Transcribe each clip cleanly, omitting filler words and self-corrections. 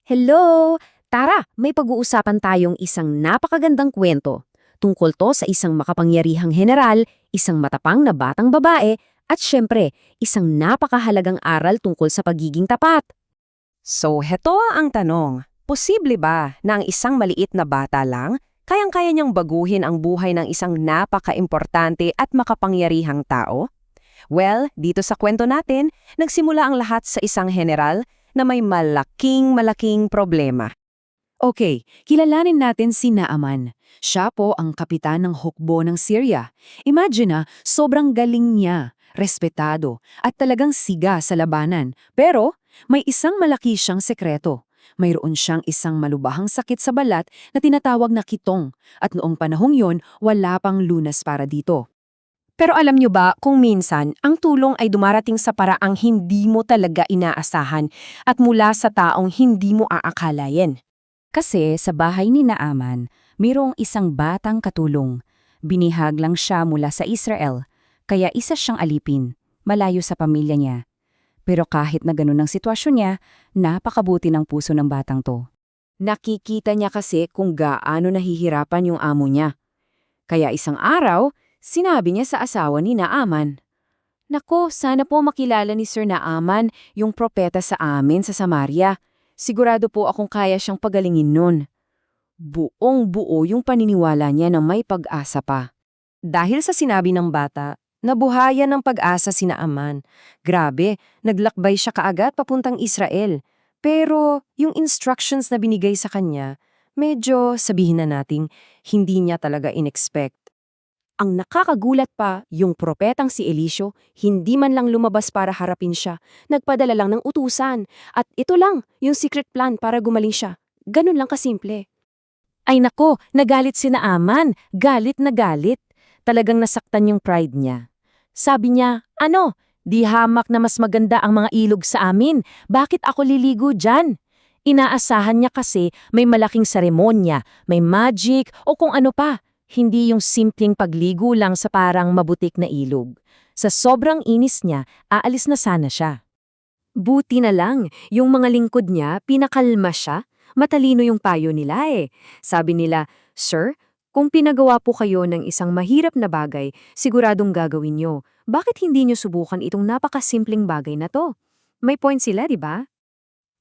Hello! Tara, may pag-uusapan tayong isang napakagandang kwento. Tungkol to sa isang makapangyarihang general, isang matapang na batang babae, at syempre, isang napakahalagang aral tungkol sa pagiging tapat. So, heto ang tanong. Posible ba na ang isang maliit na bata lang, kayang-kaya niyang baguhin ang buhay ng isang napaka-importante at makapangyarihang tao? Well, dito sa kwento natin, nagsimula ang lahat sa isang general na may malaking problema. Okay, kilalanin natin si Naaman. Siya po ang kapitan ng hukbo ng Syria. Imagine na, sobrang galing niya, respetado, at talagang siga sa labanan. Pero, may isang malaki siyang sekreto. Mayroon siyang isang malubhang sakit sa balat na tinatawag na kitong, at noong panahong yon, wala pang lunas para dito. Pero alam nyo ba kung minsan, ang tulong ay dumarating sa paraang hindi mo talaga inaasahan at mula sa taong hindi mo aakalain? Kasi sa bahay ni Naaman, mayroong isang batang katulong. Binihag lang siya mula sa Israel, kaya isa siyang alipin, malayo sa pamilya niya. Pero kahit na ganun ang sitwasyon niya, napakabuti ng puso ng batang to. Nakikita niya kasi kung gaano nahihirapan yung amo niya. Kaya isang araw, sinabi niya sa asawa ni Naaman, "Nako, sana po makilala ni Sir Naaman yung propeta sa amin sa Samaria. Sigurado po akong kaya siyang pagalingin nun." Buong-buo yung paniniwala niya na may pag-asa pa. Dahil sa sinabi ng bata, nabuhayan ng pag-asa si Naaman. Grabe, naglakbay siya kaagad papuntang Israel. Pero yung instructions na binigay sa kanya, medyo sabihin na nating hindi niya talaga inexpect. Ang nakakagulat pa, yung propetang si Eliseo, hindi man lang lumabas para harapin siya. Nagpadala lang ng utusan. At ito lang, yung secret plan para gumaling siya. Ganun lang kasimple. Ay nako, nagalit si Naaman. Galit na galit. Talagang nasaktan yung pride niya. Sabi niya, "Ano? Di hamak na mas maganda ang mga ilog sa amin. Bakit ako liligo dyan?" Inaasahan niya kasi may malaking seremonya, may magic o kung ano pa. Hindi yung simpleng pagligo lang sa parang mabutik na ilog. Sa sobrang inis niya, aalis na sana siya. Buti na lang, yung mga lingkod niya, pinakalma siya. Matalino yung payo nila eh. Sabi nila, "Sir, kung pinagawa po kayo ng isang mahirap na bagay, siguradong gagawin nyo. Bakit hindi nyo subukan itong napakasimpleng bagay na to?" May point sila, di ba?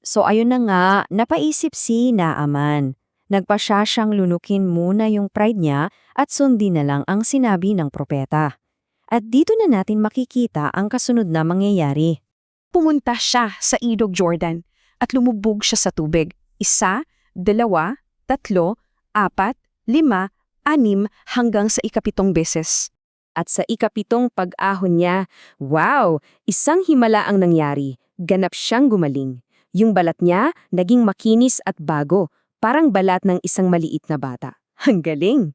So ayun na nga, napaisip si Naaman. Nagpasya siyang lunukin muna yung pride niya at sundin na lang ang sinabi ng propeta. At dito na natin makikita ang kasunod na mangyayari. Pumunta siya sa ilog Jordan at lumubog siya sa tubig. 1, 2, 3, 4, 5, 6 hanggang sa 7 beses. At sa 7 pag-ahon niya, wow! Isang himala ang nangyari. Ganap siyang gumaling. Yung balat niya naging makinis at bago, parang balat ng isang maliit na bata. Ang galing!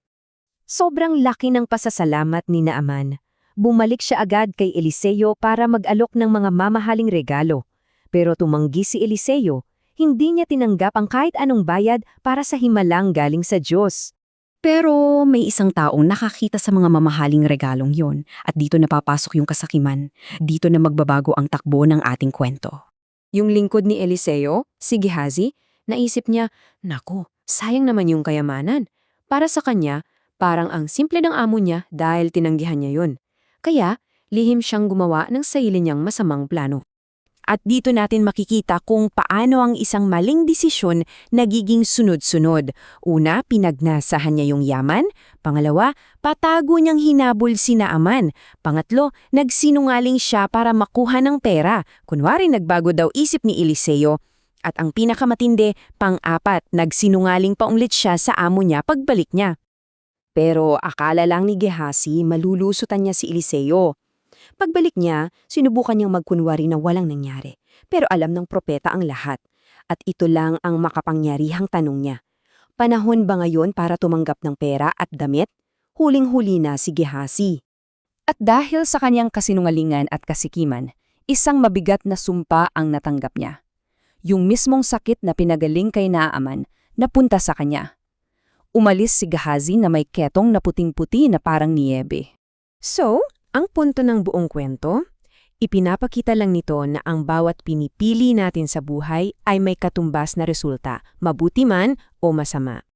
Sobrang laki ng pasasalamat ni Naaman. Bumalik siya agad kay Eliseo para mag-alok ng mga mamahaling regalo. Pero tumanggi si Eliseo, hindi niya tinanggap ang kahit anong bayad para sa himalang galing sa Diyos. Pero may isang taong nakakita sa mga mamahaling regalong yon at dito napapasok yung kasakiman. Dito na magbabago ang takbo ng ating kwento. Yung lingkod ni Eliseo, si Gehazi, naisip niya, "Naku, sayang naman yung kayamanan." Para sa kanya, parang ang simple ng amo niya dahil tinanggihan niya yun. Kaya, lihim siyang gumawa ng sarili niyang masamang plano. At dito natin makikita kung paano ang isang maling desisyon nagiging sunod-sunod. Una, pinagnasahan niya yung yaman. Pangalawa, patago niyang hinabol si Naaman. Pangatlo, nagsinungaling siya para makuha ng pera. Kunwari nagbago daw isip ni Eliseo. At ang pinakamatindi, pang-apat, nagsinungaling pa ulit siya sa amo niya pagbalik niya. Pero akala lang ni Gehazi malulusutan niya si Eliseo. Pagbalik niya, sinubukan niyang magkunwari na walang nangyari. Pero alam ng propeta ang lahat. At ito lang ang makapangyarihang tanong niya. Panahon ba ngayon para tumanggap ng pera at damit? Huling-huli na si Gehazi. At dahil sa kanyang kasinungalingan at kasikiman, isang mabigat na sumpa ang natanggap niya. Yung mismong sakit na pinagaling kay Naaman, napunta sa kanya. Umalis si Gehazi na may ketong na puting-puti na parang niyebe. So, ang punto ng buong kwento, Ipinapakita lang nito na ang bawat pinipili natin sa buhay ay may katumbas na resulta, mabuti man o masama.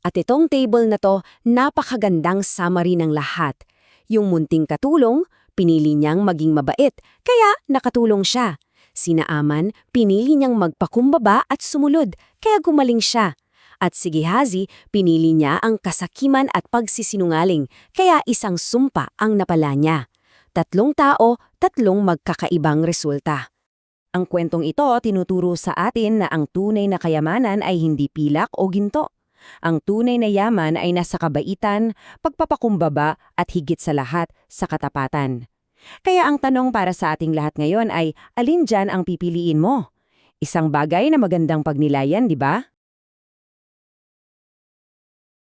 At itong table na to, napakagandang summary ng lahat. Yung munting katulong, pinili niyang maging mabait, kaya nakatulong siya. Si Naaman, pinili niyang magpakumbaba at sumunod, kaya gumaling siya. At si Gehazi, pinili niya ang kasakiman at pagsisinungaling, kaya isang sumpa ang napala niya. 3 tao, 3 magkakaibang resulta. Ang kwentong ito tinuturo sa atin na ang tunay na kayamanan ay hindi pilak o ginto. Ang tunay na yaman ay nasa kabaitan, pagpapakumbaba at higit sa lahat sa katapatan. Kaya ang tanong para sa ating lahat ngayon ay, alin dyan ang pipiliin mo? Isang bagay na magandang pagnilayan, di ba?